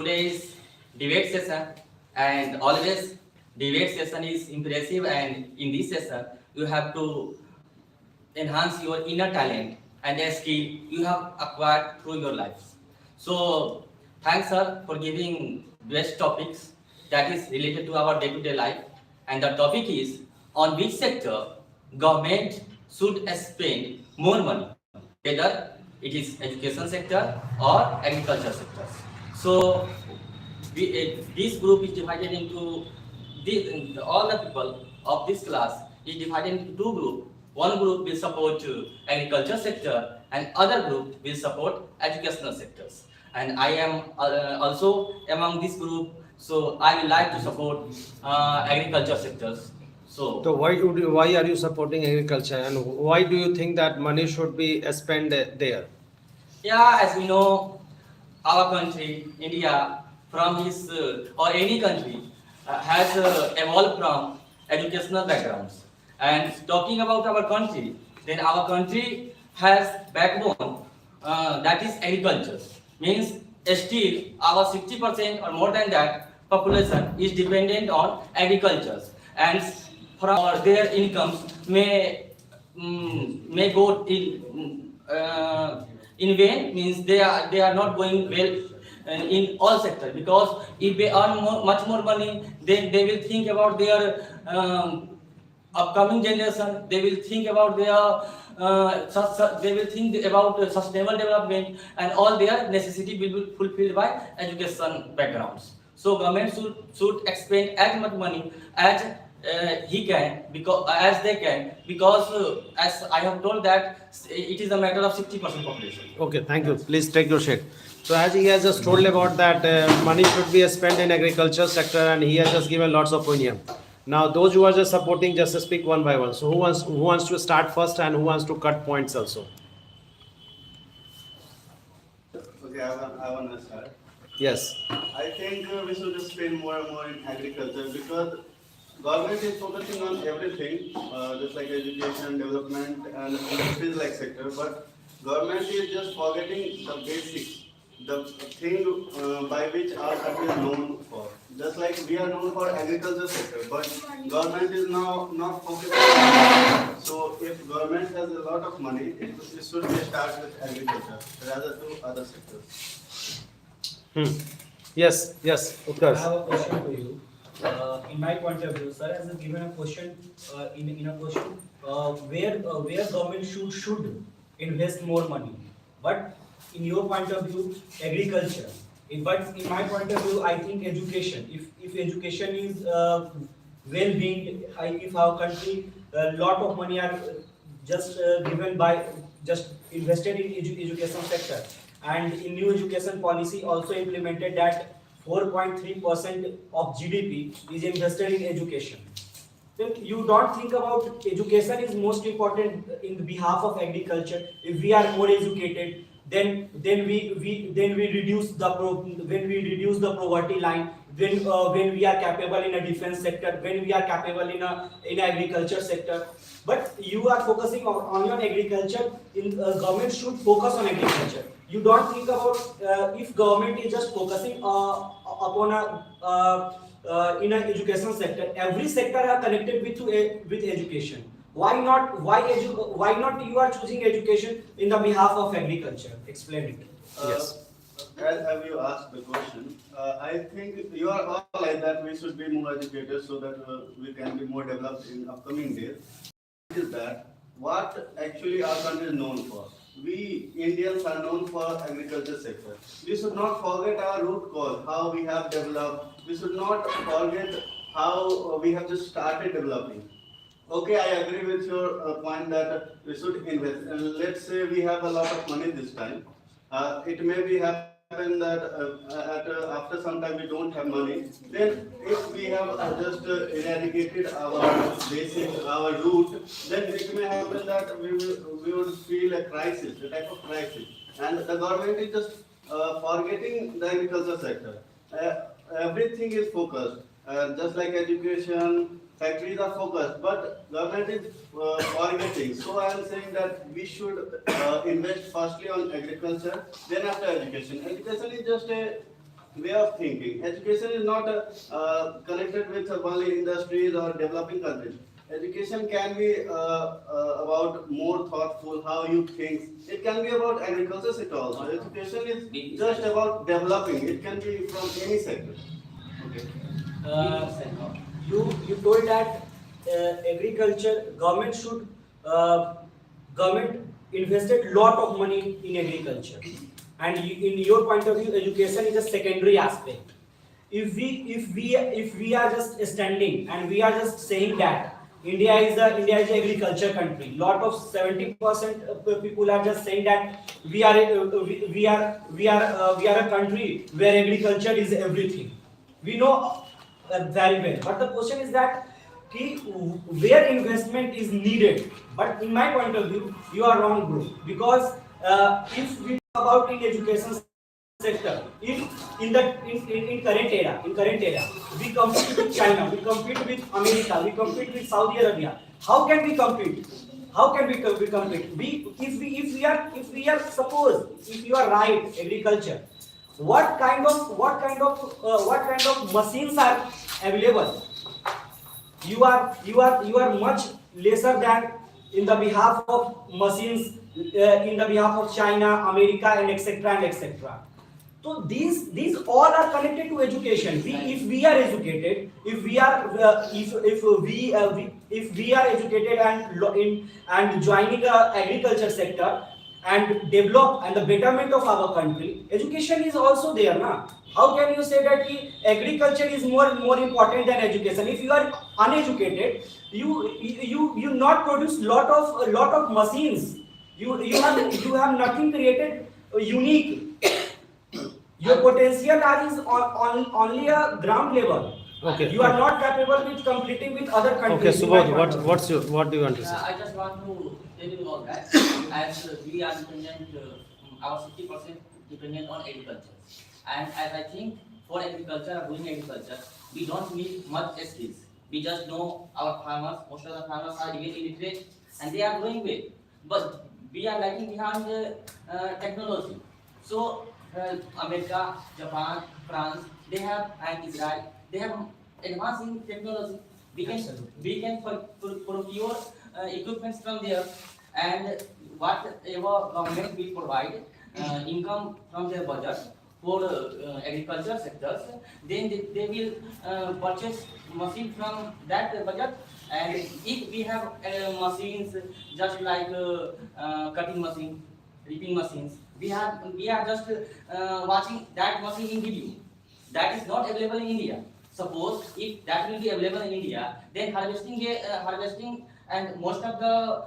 Today's debate session, and always debate session is impressive, and in this session you have to enhance your inner talent and a skill you have acquired through your lives. So thanks sir for giving best topics that is related to our day-to-day life, and the topic is on which sector government should spend more money, whether it is education sector or agriculture sectors. So this group is divided into all the people of this class is divided into two groups. One group will support agriculture sector, and other group will support educational sectors. And I am also among this group, so I would like to support agriculture sectors. So why are you supporting agriculture, and why do you think that money should be spent there? Yeah, as we know, our country, India, from his or any country has evolved from educational backgrounds. And talking about our country, then our country has backbone that is agriculture. Means still our 60% or more than that population is dependent on agriculture, and from their incomes may go in vain, means they are not going well in all sectors, because if they earn much more money, then they will think about their upcoming generation, they will think about they will think about sustainable development, and all their necessity will be fulfilled by education backgrounds. So government should expend as much money as he can, because as they can, because as I have told that it is a matter of 60% population. Okay, thank you. Please take your seat. So as he has just told about that money should be spent in agriculture sector, and he has just given lots of opinion. Now those who are just supporting, just speak one by one. So who wants to start first, and who wants to cut points also? Okay, I want to start. Yes. I think we should just spend more and more in agriculture, because government is focusing on everything, just like education, development, and industries like sector. But government is just forgetting the basics, the thing by which our country is known for. Just like we are known for agriculture sector, but government is now not focusing on that. So if government has a lot of money, it should be start with agriculture rather to other sectors. Yes, of I course. have a question to you. In my point of view, sir has given a question in a question where government should invest more money. But in your point of view, agriculture. But in my point of view, I think education. If education is well-being, if our country a lot of money are just given by just invested in education sector, and in new education policy also implemented that 4.3% of GDP is invested in education. Then you don't think about education is most important in behalf of agriculture. If we are more educated, then we reduce the poverty line. When we are capable in a defense sector, when we are capable in agriculture sector. But you are focusing only on agriculture. Government should focus on agriculture. You don't think about if government is just focusing upon in an education sector. Every sector are connected with education. Why not? Why not you are choosing education in the behalf of agriculture? Explain it. Yes. As you asked the question, I think you are all like that. We should be more educated so that we can be more developed in upcoming days. Is that what actually our country is known for? We Indians are known for agriculture sector. We should not forget our root cause, how we have developed. We should not forget how we have just started developing. Okay, I agree with your point that we should invest. And let's say we have a lot of money this time. It may be happen that after some time we don't have money. Then if we have just eradicated our basic, our root, then it may happen that we will feel a crisis, a type of crisis. And the government is just forgetting the agriculture sector. Everything is focused, just like education. Factories are focused, but government is forgetting. So I am saying that we should invest firstly on agriculture, then after education. Education is just a way of thinking. Education is not connected with only industries or developing countries. Education can be about more thoughtful how you think. It can be about agriculture sector also. Education is just about developing. It can be from any sector. Okay. You told that agriculture government invested lot of money in agriculture, and in your point of view, education is a secondary aspect. If we are just standing and we are just saying that India is an agriculture country, lot of 70% of people are just saying that we are a country where agriculture is everything. We know very well, but the question is that where investment is needed. But in my point of view, you are wrong, bro, because if we talk about in education sector, in current era, we compete with China, we compete with America, we compete with Saudi Arabia. How can we compete? How can we compete? If we are suppose if you are right, agriculture, what kind of machines are available? You are much lesser than in the behalf of machines in the behalf of China, America, and etc. and etc. So these all are connected to education. If we are educated, if we are educated and joining the agriculture sector and develop and the betterment of our country, education is also there, na? How can you say that agriculture is more important than education? If you are uneducated, you not produce lot of machines. You have nothing created unique. Your potential is on only a ground level. Okay. You are not capable with competing with other countries. Okay, Subodh, what do you want to say? I just want to tell you all that as we are dependent, our 60% dependent on agriculture, and as I think for agriculture, doing agriculture, we don't need much skills. We just know our farmers. Most of the farmers are even illiterate, and they are doing well, but we are lagging behind technology. So America, Japan, France, they have, and Israel, they have advanced in technology. We can procure equipments from there, and whatever government will provide income from their budget for agriculture sectors, then they will purchase machine from that budget. And if we have machines just like cutting machine, reaping machines, we are just watching that machine in video. That is not available in India. Suppose if that will be available in India, then harvesting and most of the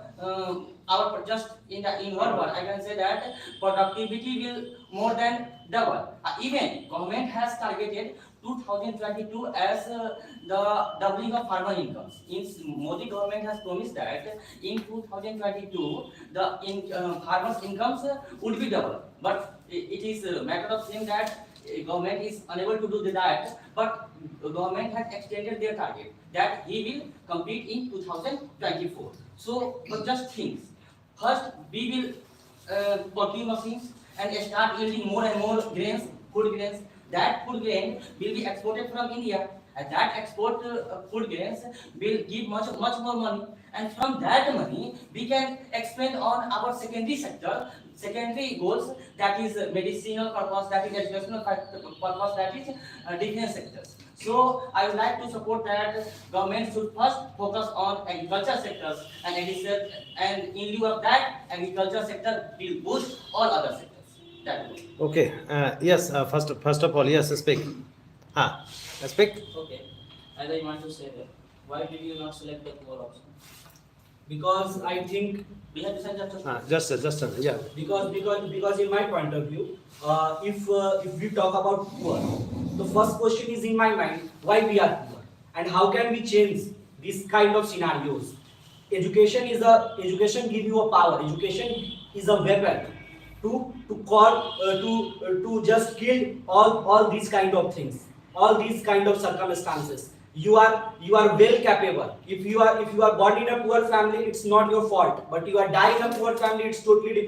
our just in one word, I can say that productivity will more than double. Even government has targeted 2022 as the doubling of farmer incomes. In Modi government has promised that in 2022 the farmers' incomes would be double. But it is a matter of saying that government is unable to do that. But government has extended their target that he will complete in 2024. So, but just think. First, we will procure machines and start yielding more and more grains, food grains. That food grain will be exported from India, and that export food grains will give much more money. And from that money, we can expand on our secondary sector, secondary goals, that is medicinal purpose, that is educational purpose, that is defense sectors. So I would like to support that government should first focus on agriculture sectors, and in lieu of that, agriculture sector will boost all other sectors. That will. Okay, yes, first of all, yes, speak. Speak. Okay, as I want to say that, why did you not select the poor option? Because I think We have to send that to Just yeah. because in my point of view, if we talk about poor, the first question is in my mind, why we are poor and how can we change this kind of scenarios. Education give you a power. Education is a weapon to just kill all these kind of things, all these kind of circumstances. You are well capable. If you are born in a poor family, it's not your fault. But you are dying in a poor family, it's totally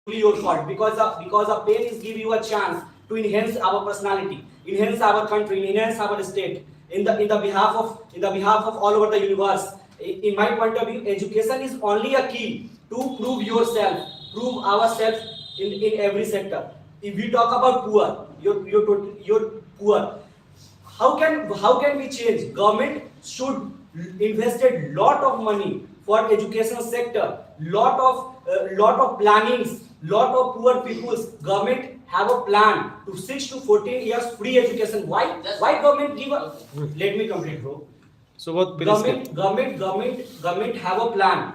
your fault, because a pain is give you a chance to enhance our personality, enhance our country, enhance our state, in the behalf of all over the universe. In my point of view, education is only a key to prove yourself, prove ourselves in every sector. If we talk about poor, you're poor. How can we change? Government should invest a lot of money for education sector, lot of plannings, lot of poor peoples. Government have a plan to 6 to 14 years free education. Why government give a? Let me complete, bro. So what please get? Government have a plan.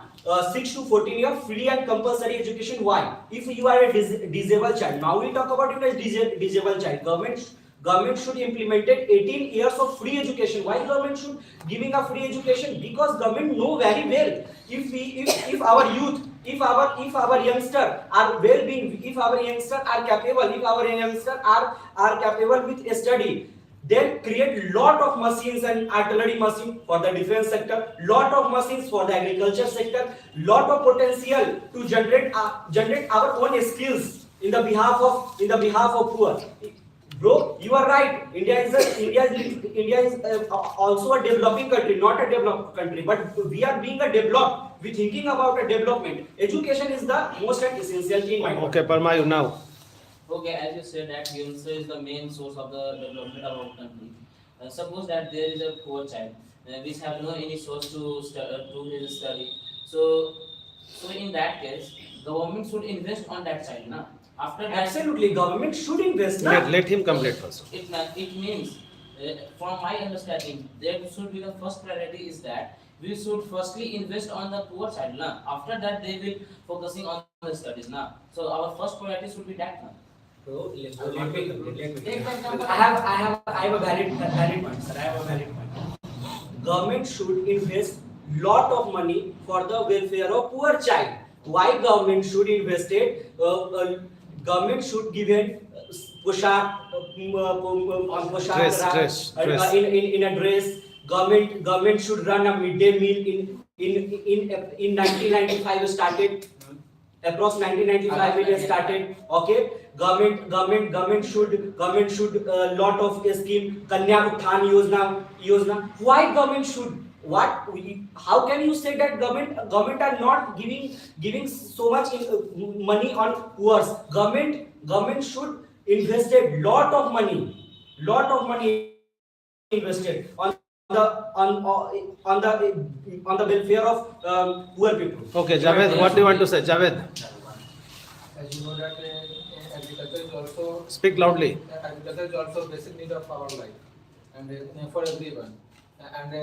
6 to 14 year free and compulsory education. Why? If you are a disabled child, now we talk about you as disabled child. Government should implement it 18 years of free education. Why government should giving a free education? Because government know very well if our youth, if our youngster are well being, if our youngster are capable, if our youngster are capable with study, then create lot of machines and artillery machine for the defense sector, lot of machines for the agriculture sector, lot of potential to generate our own skills in the behalf of poor. Bro, you are right. India is also a developing country, not a developed country. But we are being a developed. We thinking about a development. Education is the most essential thing. Okay, Parmayu now. Okay, as you said that also is the main source of the development of our country. Suppose that there is a poor child which have no any source to his study. So in that case, government should invest on that child, na? After that, Absolutely, government should invest. Let him complete first. it means, from my understanding, there should be the first priority is that we should firstly invest on the poor child, na? After that, they will focusing on the studies, na? So our first priority should be that, na? Bro, let me. I have a valid point, sir. I have a valid point. Government should invest lot of money for the welfare of poor child. Why government should invest it? Government should give it poshak on poshak Dress. in a dress. Government should run a midday meal in 1995 started. Across 1995 it has started. Okay, government should lot of scheme Kanya Uthan Yojana. Why government should? How can you say that government are not giving so much money on poor? Government should invest a lot of money invested on the welfare of poor people. Okay, Javed, what do you want to say? Javed, As you know that agriculture is also speak loudly. agriculture is also basic need of our life and for everyone. And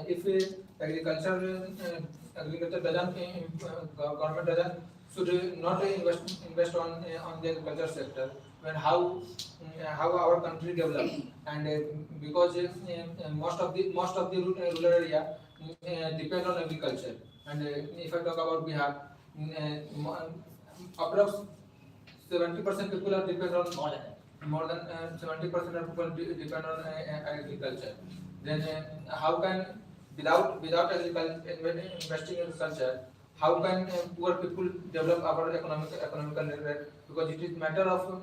if agriculture doesn't government doesn't should not invest on the agriculture sector, when how our country develop, and because most of the rural area depend on agriculture. And if I talk about Bihar, approx 70% people are depend on more than 70% of people depend on agriculture. Then how can without agriculture investing in agriculture, how can poor people develop our economical level? Because it is matter of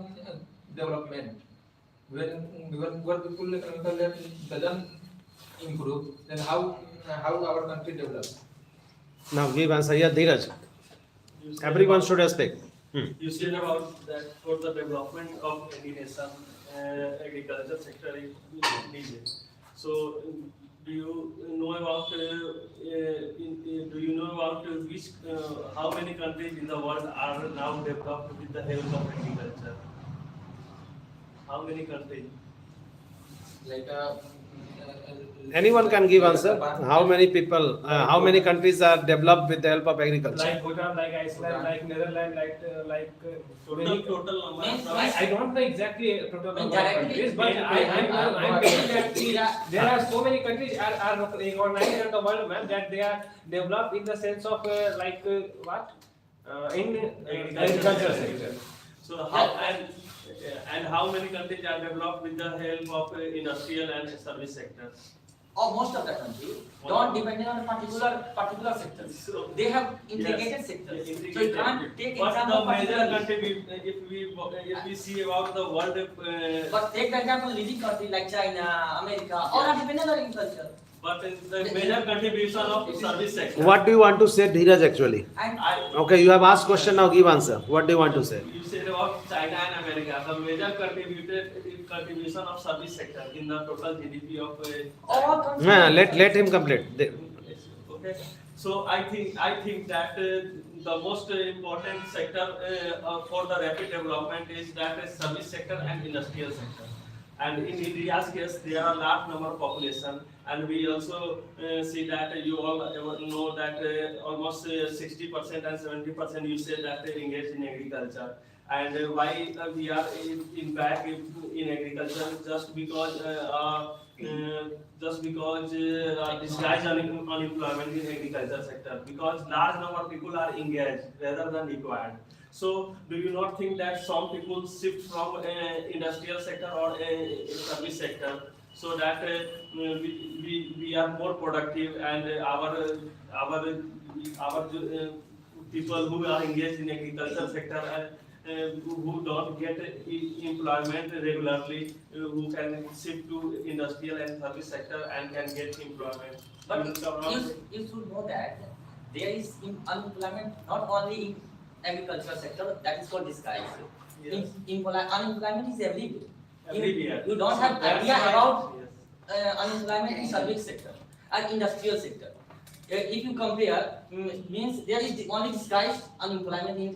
development. When poor people economical level doesn't improve, then how our country develops? Now give answer. Yeah, Dheeraj. Everyone should speak. You said about that for the development of any nation, agriculture sector is needed. So, do you know about which how many countries in the world are now developed with the help of agriculture? How many countries? Like Anyone can give answer. How many people, how many countries are developed with the help of agriculture? Like Bhutan, like Iceland, like Netherlands, like Total number. I don't know exactly total number of Directly, countries, but I'm betting that there are so many countries are recognized in the world, man, that they are developed in the sense of in agriculture sector. So how many countries are developed with the help of industrial and service sector? or most of the country don't depend on a particular sector. So- They have integrated Yes. sectors. Integrated. So you can't take But example the major particularly. country, if we see about the world, But take the example leading country like China, America, all are dependent on agriculture. but the major contribution of service sector. What do you want to say, Dheeraj, actually? And Okay, you have asked question, now give answer. What do you want to say? You said about China and America, the major contribution of service sector in the total GDP of all countries. Let him complete. Okay, so I think that the most important sector for the rapid development is that service sector and industrial sector. And in India's case, there are large number of population, and we also see that you all know that almost 60% and 70% you say that they engage in agriculture. And why we are in back in agriculture just because disguised unemployment in agriculture sector, because large number of people are engaged rather than required. So, do you not think that some people shift from industrial sector or service sector so that we are more productive, and our people who are engaged in agriculture sector who don't get employment regularly, who can shift to industrial and service sector and can get employment? But you should know that there is unemployment not only in agriculture sector, that is called disguise. Yes. Unemployment is everywhere. Everywhere. You don't have That's idea why- about Yes. unemployment in service sector and industrial sector. If you compare, means there is only disguised unemployment in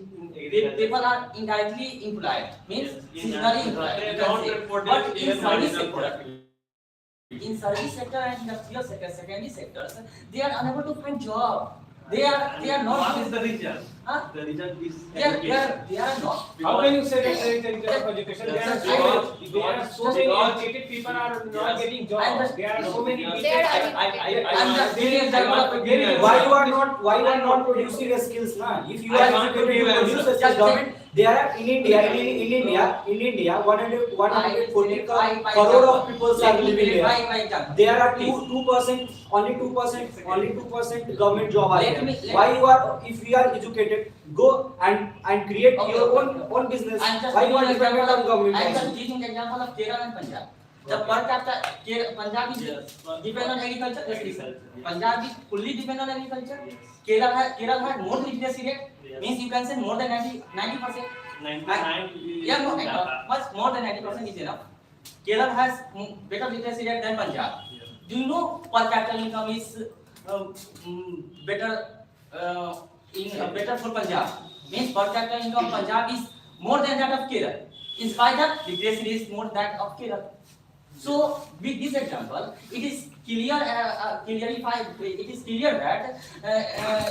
people are indirectly employed, means Yes, seasonally employed. they you can don't say. report But it in in service marginal sector, productivity. in service sector and industrial sector, secondary sectors, they are unable to find job. They are not. What is the reason? Huh? The reason is They are education. not. How can you say that there is a reason of education? There are so many educated people are not Yes. getting jobs. There are so many people. They are I'm just giving example of Why you are not producing a skills now? If you I are want to educated give to produce answer. a skill, government, there are in India 140 crore of people are living there. There are 2%, only 2% government job are Let there. me- let Why me- you are, if you are educated, go and create Okay, your okay. own business. I'm just Why you are giving dependent on government I'm job? just giving example of Kerala and Punjab. The per capita Punjab is Yes. depend on agriculture. Yes, Agriculture, yes. Punjab is fully depend on agriculture. Yes. Kerala has more literacy rate. Yes. Means you can say more than 90%. 99 Yeah, no, much more than 90% is enough. Kerala has better literacy rate than Punjab. Yes. Do you know per capita income is better better for Punjab? Means per capita income of Punjab is more than that of Kerala. In spite that literacy rate is more than that of Kerala. So with this example, it is clear that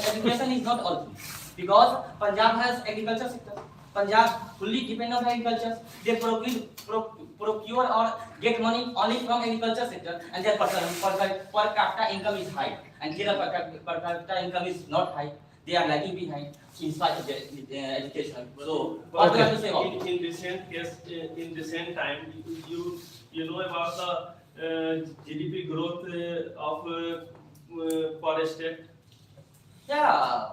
education is not all things, because Punjab has agriculture sector. Punjab fully depend on agriculture. They procure or get money only from agriculture sector, and their per capita income is high. And Kerala per capita income is not high. They are lagging behind in spite of their education. So what do you have to say about it? In recent case, in recent time, you know about the GDP growth of per state. Yeah,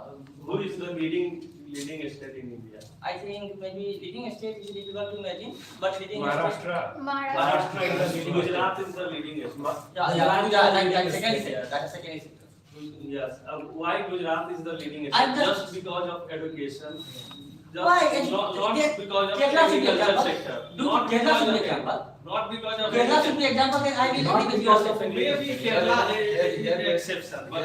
Who is the leading state in India? I think maybe leading state is difficult to imagine, but leading Maharashtra. Maharashtra. is the leading Gujarat is the leading state. That's secondary sector. That's secondary sector. Yes. Why Gujarat is the leading I'm state? just- Just because of education. Why? Not because of Kerala should be agriculture example. sector. Do Not Kerala because should be of- example. Not because of Kerala should be example, then I will Not agree with because you. of Maybe Kerala is exception, but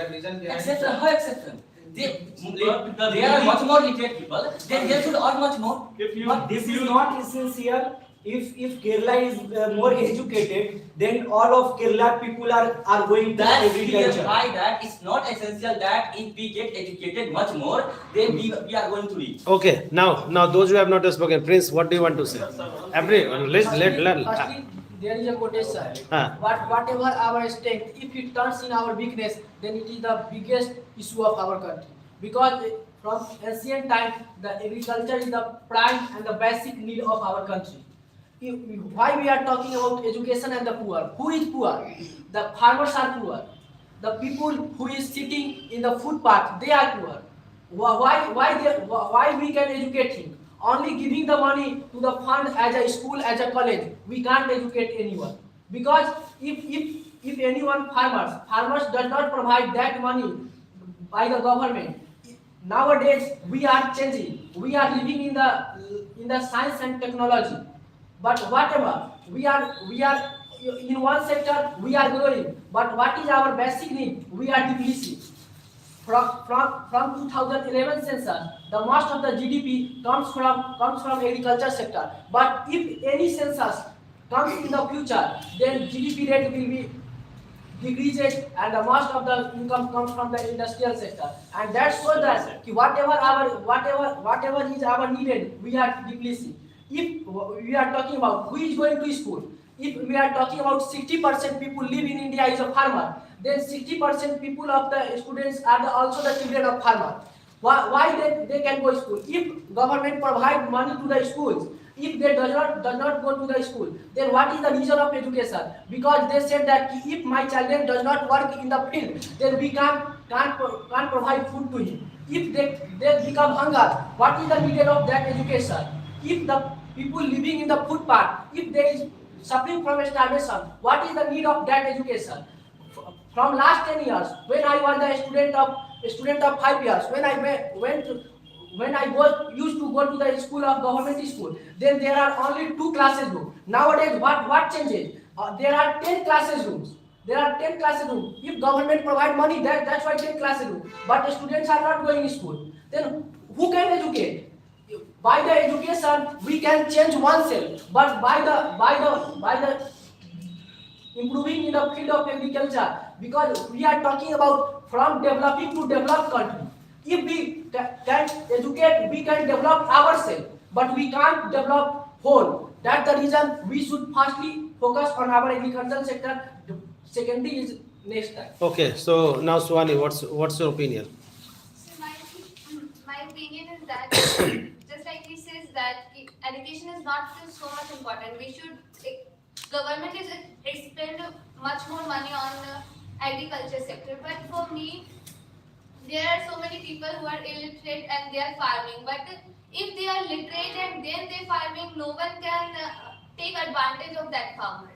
Exception, how exception? But the There are much more literate people. Then they should earn much more. if you But this if is you not essential. If Kerala is more educated, then all of Kerala people are going to That's clear agriculture. by that. It's not essential that if we get educated much more, then we are going to reach. Okay, now those who have not spoken, Prince, what do you want to say? Firstly, there is a quotation. Ah. Whatever our strength, if it turns in our weakness, then it is the biggest issue of our country. Because from ancient time, the agriculture is the prime and the basic need of our country. why we are talking about education and the poor? Who is poor? The farmers are poor. The people who is sitting in the footpath, they are poor. Why we can educate him? Only giving the money to the fund as a school, as a college, we can't educate anyone. Because if anyone farmers does not provide that money by the government. Nowadays we are changing. We are living in the science and technology. But whatever we are in one sector we are growing. But what is our basic need? We are depleting. From 2011 census, the most of the GDP comes from agriculture sector. But if any census comes in the future, then GDP rate will be decreases and the most of the income comes from the industrial sector. And that shows that whatever is our needed, we are depleting. If we are talking about who is going to school, if we are talking about 60% people live in India is a farmer, then 60% people of the students are also the children of farmer. Why they can go to school? If government provide money to the schools, if they does not go to the school, then what is the reason of education? Because they said that if my child does not work in the field, then we can't provide food to him. If they become hunger, what is the needed of that education? If the people living in the footpath, if they is suffering from starvation, what is the need of that education? From last 10 years, when I was a student of 5 years, when I used to go to the school of government school, then there are only 2 classes rooms. Nowadays, what changes? There are 10 classes rooms. There are 10 classes rooms. If government provide money, that's why 10 classes rooms. But the students are not going to school. Then who can educate? By the education, we can change oneself. But by the improving in the field of agriculture, because we are talking about from developing to developed country. If we can educate, we can develop ourselves, but we can't develop whole. That's the reason we should firstly focus on our agricultural sector. Secondly is next time. Okay, so now Swani, what's your opinion? So my opinion is that just like he says that education is not so much important. Government is spend much more money on agriculture sector. But for me, there are so many people who are illiterate and they are farming. But if they are literate and then they farming, no one can take advantage of that farmer.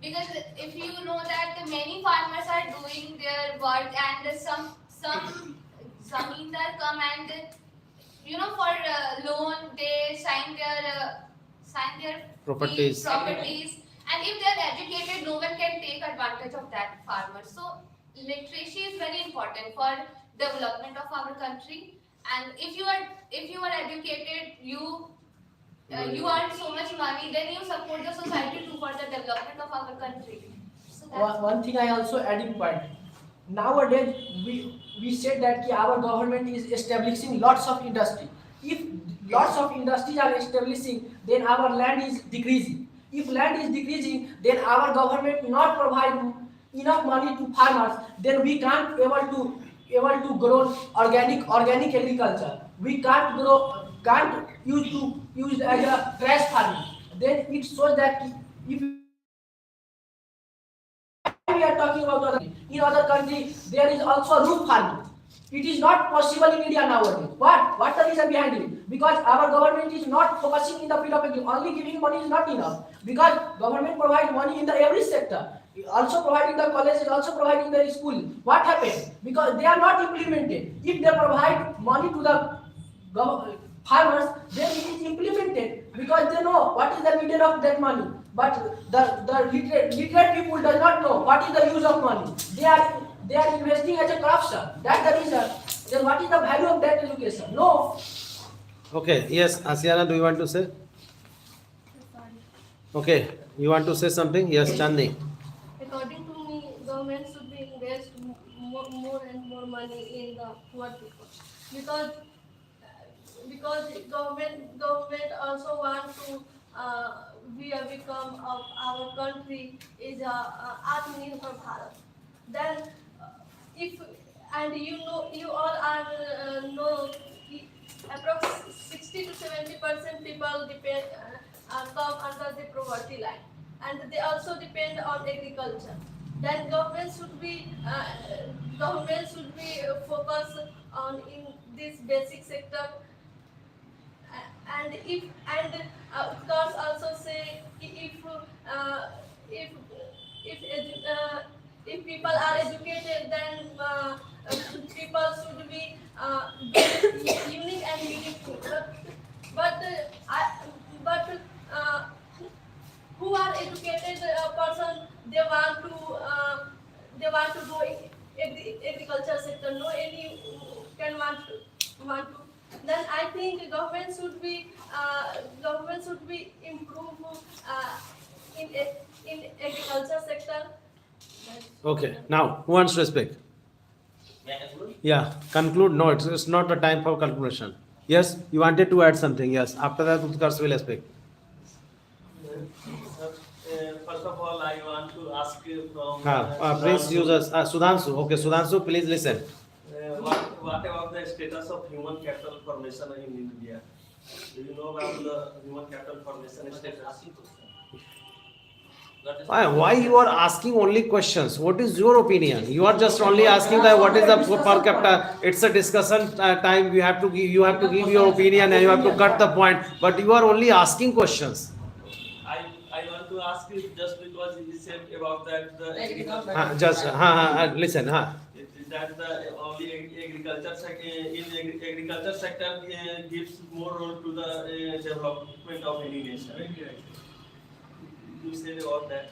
Because if you know that many farmers are doing their work and some zamindar come and for loan they sign their Properties. properties, and if they are educated, no one can take advantage of that farmer. So literacy is very important for development of our country. And if you are educated, you earn so much money, then you support the society too for the development of our country. So One thing I also adding point. Nowadays we said that our government is establishing lots of industry. If lots of industries are establishing, then our land is decreasing. If land is decreasing, then our government not provide enough money to farmers, then we can't able to grow organic agriculture. We can't use as a trash farming. Then it shows that if we are talking about in other countries, there is also roof farming. It is not possible in India nowadays. What the reason behind it? Because our government is not focusing in the field of agriculture. Only giving money is not enough. Because government provides money in the every sector. Also providing the colleges, also providing the school. What happened? Because they are not implemented. If they provide money to the farmers, then it is implemented because they know what is the needed of that money. But the literate people does not know what is the use of money. They are investing as a corruption. That's the reason. Then what is the value of that education? No. Okay, yes, Asiana, do you want to say? Okay, you want to say something? Yes, Chandni. According to me, government should be invest more and more money in the poor people because government also want to become of our country is Atmanirbhar Bharat. Then if and you all are know approx 60 to 70% people come under the poverty line, and they also depend on agriculture. Then government should be focused on in this basic sector. And scholars also say if if edu- uh, if people are educated, then people should be unique and meaningful. But but uh, who are educated person, they want to go in agriculture sector. No any can want to. Then I think government should be improve in agriculture sector. Okay, now, who wants to speak? May I conclude? Yeah, conclude. No, it's not the time for conclusion. Yes, you wanted to add something. Yes, after that, Utkarsh will speak. First of all, I want to ask you from Please use us. Sudhanshu. Okay, Sudhanshu, please listen. what about the status of human capital formation in India? Do you know about the human capital formation status? Why you are asking only questions? What is your opinion? You are just only asking that what is the per capita. It's a discussion time. You have to give your opinion and you have to cut the point. But you are only asking questions. I want to ask you just because you said about that the Listen. that the only agriculture sector gives more role to the development of any nation. You said about that.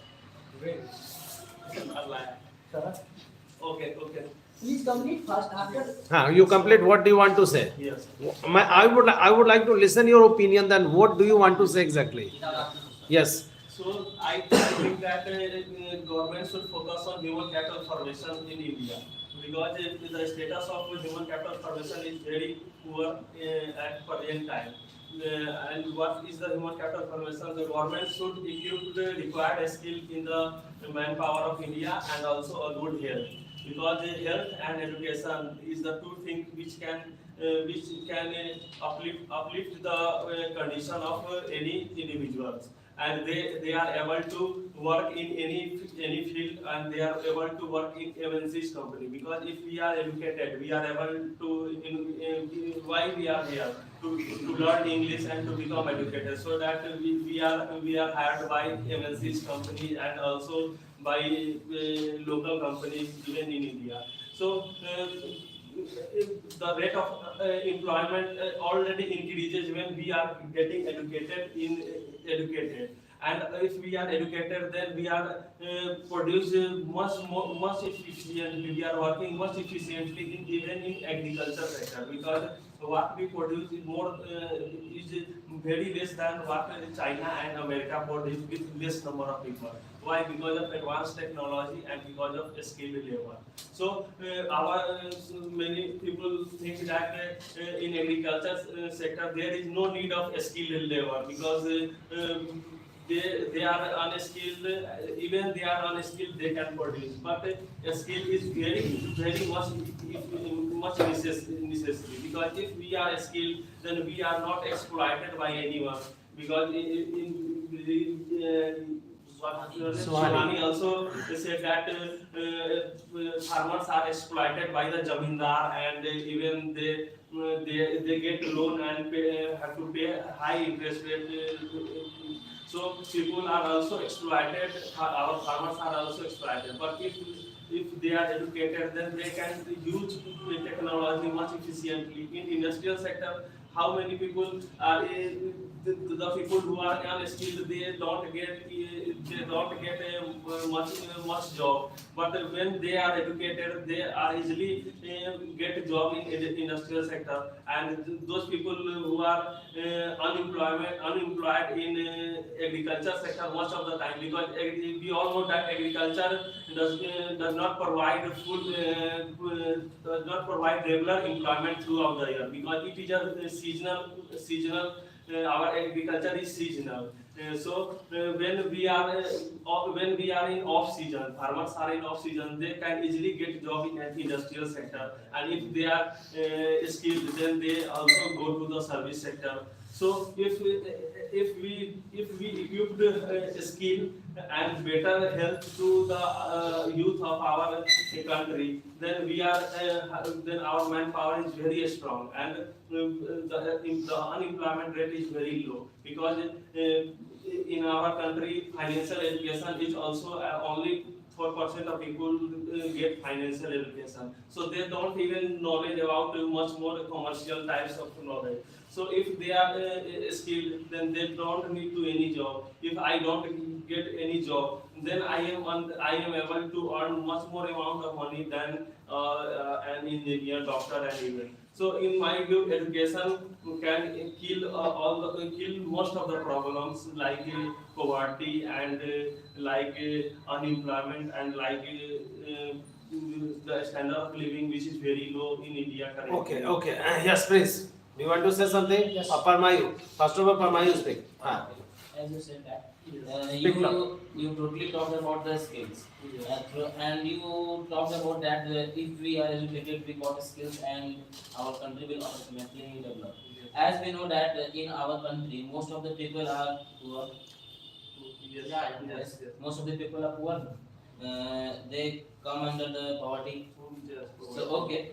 Okay. Please complete first. After You complete. What do you want to say? Yes. I would like to listen your opinion. Then what do you want to say exactly? Yes. So I think that government should focus on human capital formation in India because the status of human capital formation is very poor at present time. And what is the human capital formation? The government should equip the required skill in the manpower of India and also a good health, because health and education is the two things which can uplift the condition of any individuals, and they are able to work in any field, and they are able to work in MNC's company, because if we are educated, we are able to why we are here to learn English and to become educated, so that we are hired by MNC's company and also by local companies even in India. So the rate of employment already increases when we are getting educated. And if we are educated, then we are produce much efficiently. We are working much efficiently even in agriculture sector, because what we produce is more is very less than what China and America produce with less number of people. Why? Because of advanced technology and because of skilled labor. So many people think that in agriculture sector there is no need of skilled labor, because they are unskilled. Even they are unskilled, they can produce. But skill is very much necessary, because if we are skilled, then we are not exploited by anyone. Because Swami also said that farmers are exploited by the zamindar, and even they get loan and have to pay high interest rate. So people are also exploited. Our farmers are also exploited. But if they are educated, then they can use technology much efficiently. In industrial sector, how many people are the people who are unskilled? They don't get much job. But when they are educated, they are easily get job in industrial sector. And those people who are unemployed in agriculture sector most of the time, because we all know that agriculture does not provide does not provide regular employment throughout the year, because it is a seasonal. Our agriculture is seasonal. When we are in off season, farmers are in off season, they can easily get job in an industrial sector. And if they are skilled, then they also go to the service sector. So if we equipped skill and better health to the youth of our country, then we are then our manpower is very strong, and the unemployment rate is very low, because in our country financial education is also only 4% of people get financial education, so they don't even knowledge about much more commercial types of knowledge. So if they are skilled, then they don't need to any job. If I don't get any job, then I am able to earn much more amount of money than an engineer, doctor, and even. So in my view, education can kill most of the problems, like poverty and like unemployment, and like the standard of living, which is very low in India currently. Okay, okay. Yes, please. Do you want to say something? Yes. Parmayu. First of all, Parmayu speak. As you said that, Speak now. you totally talked about the skills, and you talked about that if we are educated, we got skills, and our country will automatically develop. As we know that in our country, most of the people are poor. Yes. Most of the people are poor. They come under the poverty. So okay,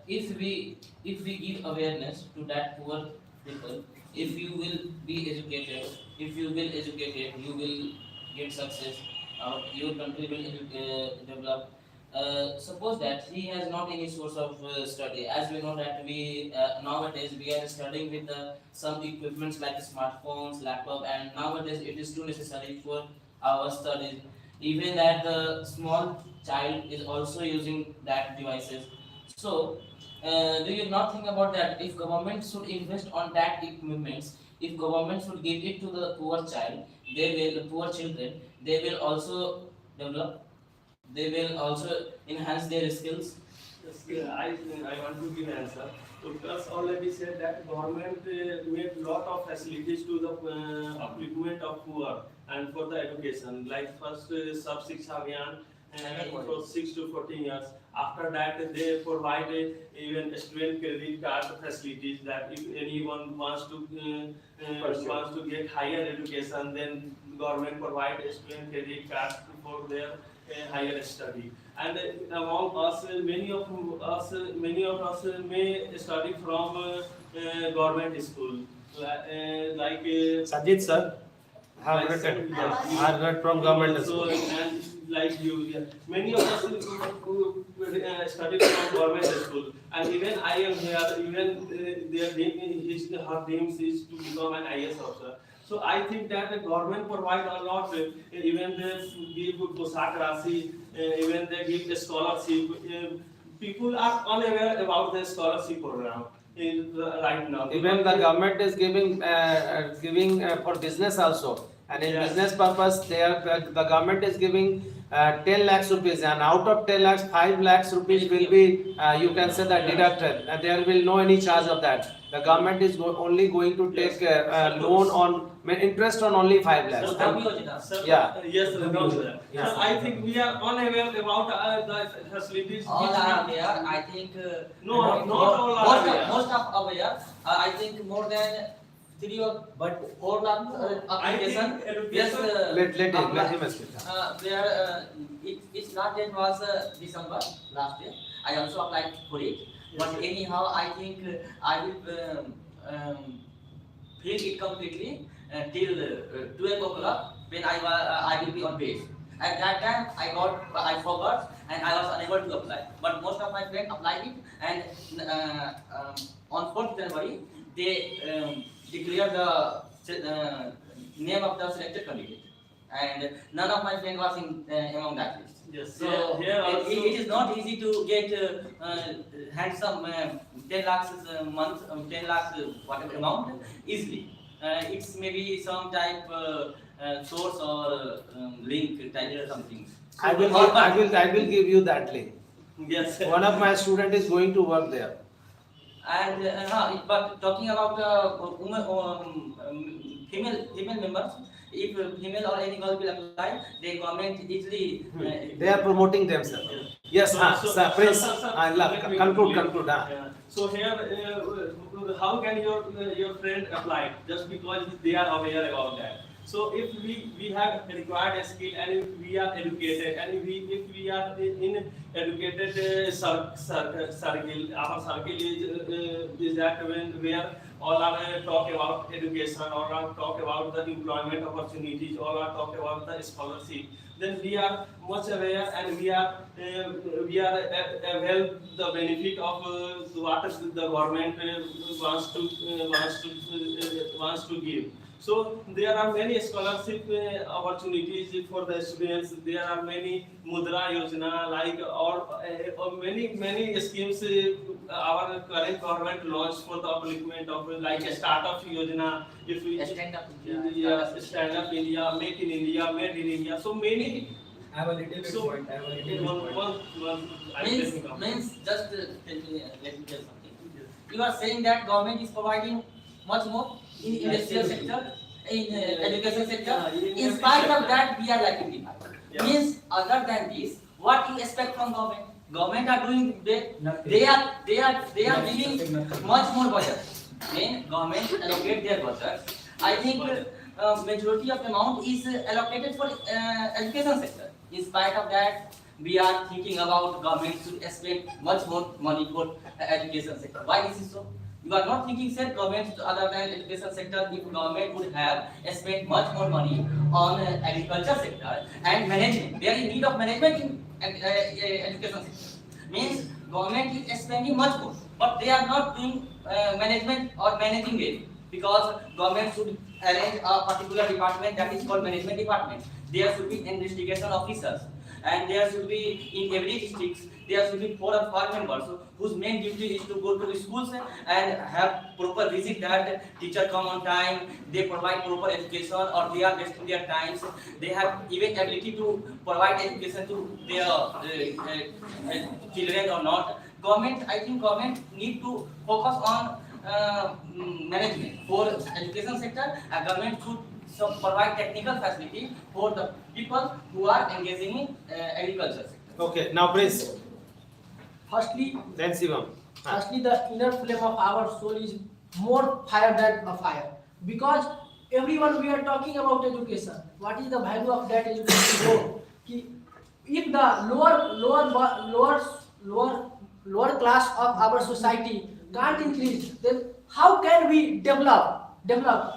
if we give awareness to that poor people, if you will be educated, you will get success. Your country will develop. Suppose that he has not any source of study. As we know that we nowadays we are studying with some equipments like smartphones, laptop, and nowadays it is too necessary for our studies. Even that the small child is also using that devices. So, do you not think about that? If government should invest on that equipments, if government should give it to the poor child, poor children, they will also develop. They will also enhance their skills. Yes, I want to give answer. So plus already said that government made lot of facilities to the upliftment of poor and for the education. Like first Sub Shiksha Abhiyan, and for 6 to 14 years. After that, they provide even student credit card facilities, that if anyone wants to get higher education, then government provide a student credit card for their higher study. And among us, many of us may study from government school, like Sajid sir, have written. I read from government so, school. and like you, yeah. Many of us who study from government school, and even I am here. Even her dreams is to become an IS officer. So I think that the government provide a lot. Even they give Posak Rasi, even they give the scholarship. People are unaware about the scholarship program right now. Even the government is giving for business also. And in Yes. business purpose, the government is giving 10 lakhs rupees, and out of 10 lakhs, 5 lakhs rupees will be, you can say that deducted, and there will no any charge of that. The government is only going to take loan on, interest on only 5 lakhs. Sir, Yeah. Yes, sir, no, sir. Yeah. Sir, I think we are unaware about the facilities. All which are we- aware. I think No, not all are aware. most of aware. I think more than 3 or But 4 lakh I think application. education- Yes, Let him speak. Its last date was December last year. I also applied for it. But anyhow, I think I will fill it completely till 12 o'clock when I will be on base. At that time, I forgot and I was unable to apply. But most of my friends applied it, and on 4th January, they declared the name of the selected candidate. And none of my friends was among that list. Yes, So here also. it is not easy to get handsome 10 lakhs a month, 10 lakhs whatever amount easily. It's maybe some type source or link type something. I will give you that link. Yes, sir. One of my student is going to work there. And but talking about female members, if female or any girl will apply, they comment easily. They are promoting themselves. Yes, sir, Prince. Conclude. Yeah. So here, how can your friend apply just because they are aware about that? So if we have required a skill and if we are educated and if we are in educated circle, our circle is that where all are talk about education, all are talk about the employment opportunities, all are talk about the scholarship, then we are much aware and we are well the benefit of what the government wants to give. So there are many scholarship opportunities for the students. There are many Mudra Yojana, like or many schemes our current government launched for the upliftment of like a startup Yojana. If we Stand up. yeah, stand up India, make in India, made in India. So many. I have a little bit So point. I have a little bit point. Means just let me tell something. You are saying that government is providing much more in industrial sector, in education sector. In spite of that, we are lacking behind. Yeah. Means other than this, what you expect from government? Government are doing they are giving much more budget. When government allocate their budget, I think majority of amount is allocated for education sector. In spite of that, we are thinking about government should spend much more money for education sector. Why this is so? You are not thinking, sir, government other than education sector, if government would have spent much more money on agriculture sector and management. There is need of management in education sector. Means government is spending much more, but they are not doing management or managing it, because government should arrange a particular department that is called management department. There should be investigation officers, and there should be in every district there should be 4 or 5 members whose main duty is to go to the schools and have proper visit that teacher come on time, they provide proper education or they are wasting their times. They have even ability to provide education to their children or not. Government, I think government need to focus on management for education sector. Government should provide technical facility for the people who are engaging in agriculture sector. Okay, now Prince, Firstly, then Shivam. the inner flame of our soul is more fire than a fire. Because everyone we are talking about education. What is the value of that education? If the lower class of our society can't increase, then how can we develop?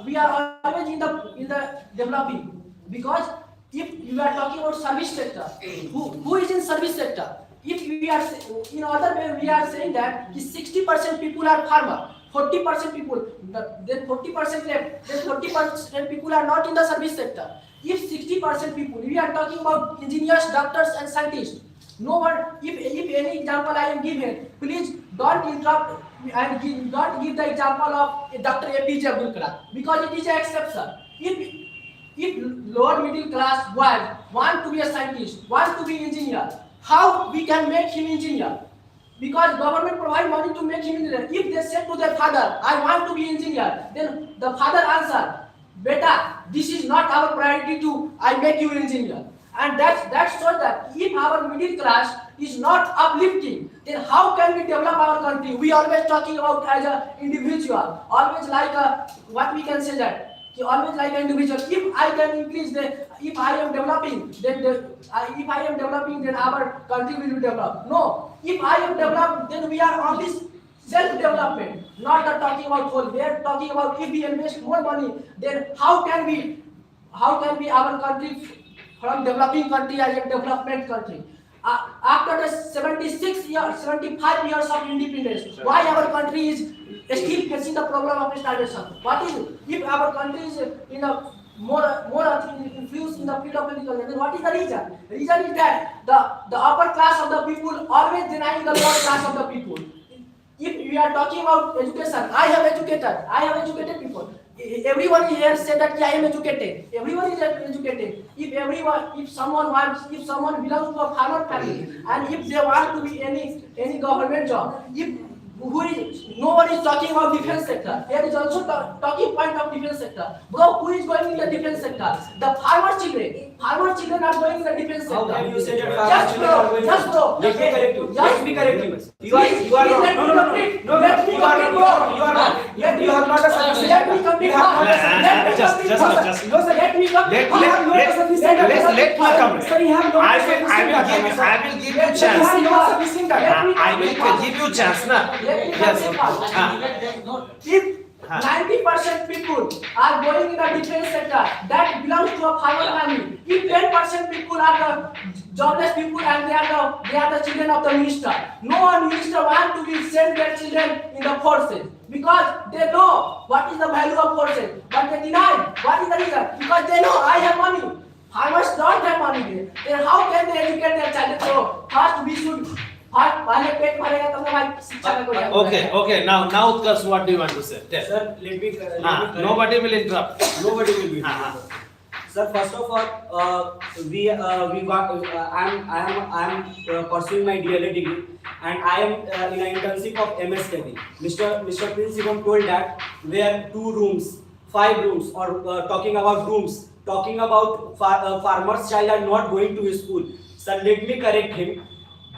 We are always in the developing. Because if we are talking about service sector, who is in service sector? If we are in other way, we are saying that 60% people are farmer, 40% people, then 40% left, then 40% people are not in the service sector. If 60% people, we are talking about engineers, doctors, and scientists. No one, if any example I am giving, please don't interrupt and don't give the example of Dr. APJ Abdul Kalam, because it is an exception. If lower middle class boys want to be a scientist, want to be engineer, how we can make him engineer? Because government provide money to make him engineer. If they say to their father, I want to be engineer, then the father answer, beta, this is not our priority to I make you engineer. And that shows that if our middle class is not uplifting, then how can we develop our country? We always talking about as an individual, always like what we can say that. Always like an individual. If I can increase if I am developing, then our country will develop. No, if I am developed, then we are on this self-development, not talking about whole. We are talking about if we invest more money, then how can we our country from developing country as a development country? After the 75 years of independence, why our country is still facing the problem of starvation? What is it? If our country is in a more influence in the field of agriculture, then what is the reason? The reason is that the upper class of the people always denying the lower class of the people. If we are talking about education, I have educated people. Everyone here said that I am educated. Everyone is educated. If someone belongs to a farmer family, and if they want to be any government job, if no one is talking about defense sector. There is also talking point of defense sector. Bro, who is going in the defense sector? The farmer children are going in the defense sector. How can you say that Just bro, just bro. Let me correct you. Just- Let me correct you. You are Please, wrong. let No, me no, no, complete. no, no. Let me You are complete, wrong. bro. You are wrong. Let me- You have not a sufficient. Let me complete. You have not a sufficient. Let me Just- complete. just- just- No, sir, let me complete. You have not a sufficient. let me come. Sir, you have not I a will sufficient. give you Let me chance. You have not sufficient. I will give you chance, na? Let me Yes. complete. Ah. If 90% people are going in the defense sector, that belongs to a farmer family. If 10% people are the jobless people and they are the children of the minister, no one minister want to be send their children in the forces because they know what is the value of forces, but they deny. What is the reason? Because they know I have money. Farmers don't have money. Then how can they educate their children? So first we should पहले पेट भरेगा तब ना भाई शिक्षा में कोई Okay. Now Utkarsh, what do you want to say? Tell. Sir, let me correct. Nobody will interrupt. Nobody will be. Ah. Sir, first of all, we got. I am pursuing my DIIT degree, and I am in an internship of MSKV. Mr. Prince even told that where 2 rooms, 5 rooms, or talking about rooms, talking about farmers' child are not going to school. Sir, let me correct him.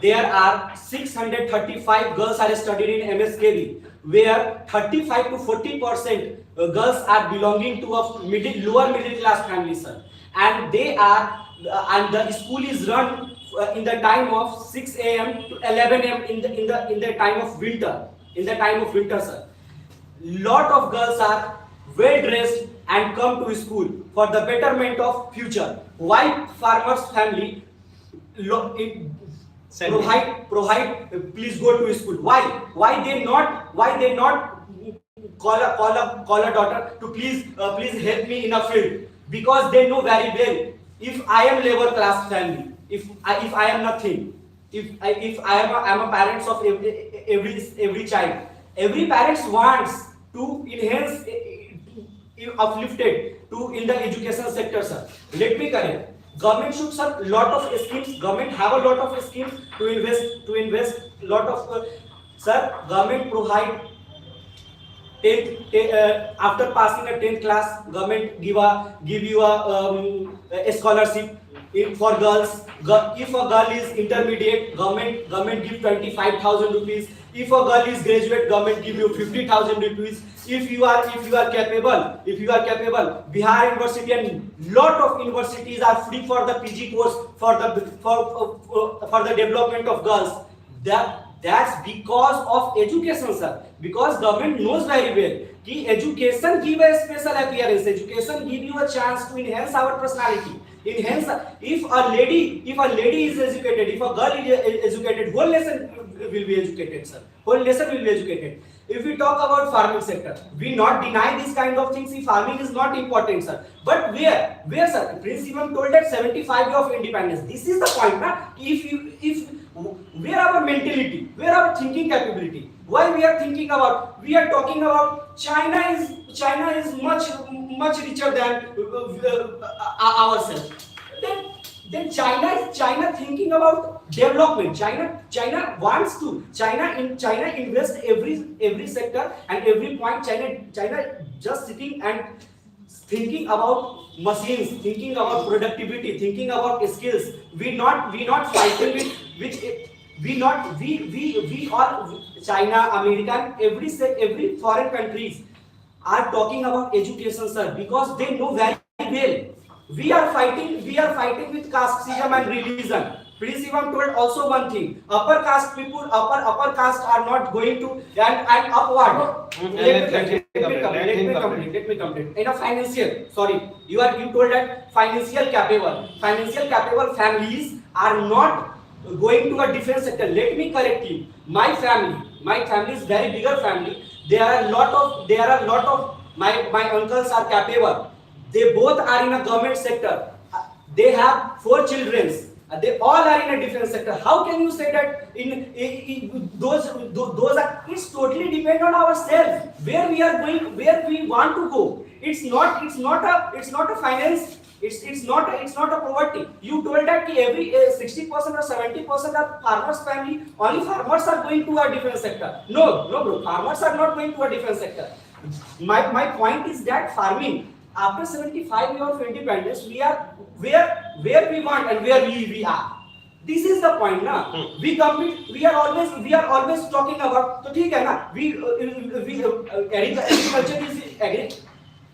There are 635 girls are studied in MSKV, where 35 to 40% girls are belonging to a lower middle class family, sir. And they are, and the school is run in the time of 6 a.m. to 11 a.m. in the time of winter. In the time of winter, sir. Lot of girls are well dressed and come to school for the betterment of future. Why farmers family provide please go to school? Why they not call a daughter to please help me in a field? Because they know very well, if I am labor class family, if I am nothing, if I am a parents of every child, every parents wants to enhance uplifted to in the education sector, sir. Let me correct. Government should sir lot of schemes. Government have a lot of schemes to invest lot of sir. Government provide after passing a 10th class, government give you a scholarship for girls. If a girl is intermediate, government give 25,000 rupees. If a girl is graduate, government give you 50,000 rupees. If you are capable, Bihar University and lot of universities are free for the PG course for the development of girls. That's because of education, sir. Because government knows very well कि education give a special appearance. Education give you a chance to enhance our personality. Enhance. If a lady is educated, if a girl is educated, whole nation will be educated, sir. Whole nation will be educated. If we talk about farming sector, we not deny these kind of things. If farming is not important, sir. But where, sir? Prince even told that 75 years of independence. This is the point, na? Where our mentality, where our thinking capability? Why we are talking about China is much richer than ourselves. Then China thinking about development. China wants to. China invest every sector and every point. China just sitting and thinking about machines, thinking about productivity, thinking about skills. We not fighting we all China, American, every foreign countries are talking about education, sir, because they know very well. We are fighting with casteism and religion. Please even told also one thing: upper caste people, upper caste are not going to and upward. Let me complete. In a financial, you told that financial capable families are not going to a different sector. Let me correct you. My family is very bigger family. There are a lot of my uncles are capable. They both are in a government sector. They have 4 children. They all are in a different sector. How can you say that in those are? It's totally depend on ourselves. Where we are going, where we want to go. It's not a finance It's not a poverty. You told that ki every 60% or 70% of farmers family, only farmers are going to a different sector. No, bro. Farmers are not going to a different sector. My point is that farming, after 75 years of independence, we are where we want and where we are. This is the point, na. We compete. We are always talking about. So ठीक है ना. Agriculture is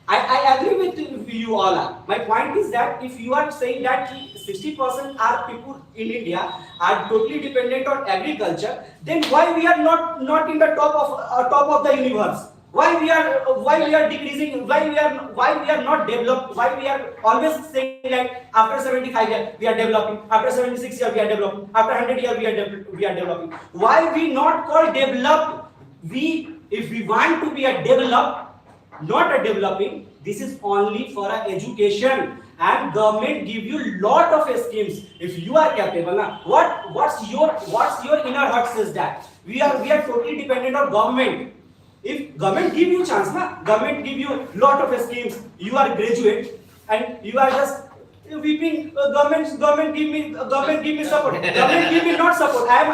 I agree with you all. My point is that if you are saying that 60% are people in India are totally dependent on agriculture, then why we are not in the top of the universe? Why we are decreasing? Why we are not developed? Why we are always saying like after 75 years we are developing, after 76 years we are developing, after 100 years we are developing? Why we not called developed? If we want to be a developed, not a developing, this is only for a education, and government give you lot of schemes if you are capable. Na? What's your inner heart says that we are totally dependent on government. If government give you chance, na, government give you lot of schemes, you are graduate and you are just weeping. Government give me support. Government give me not support. I'm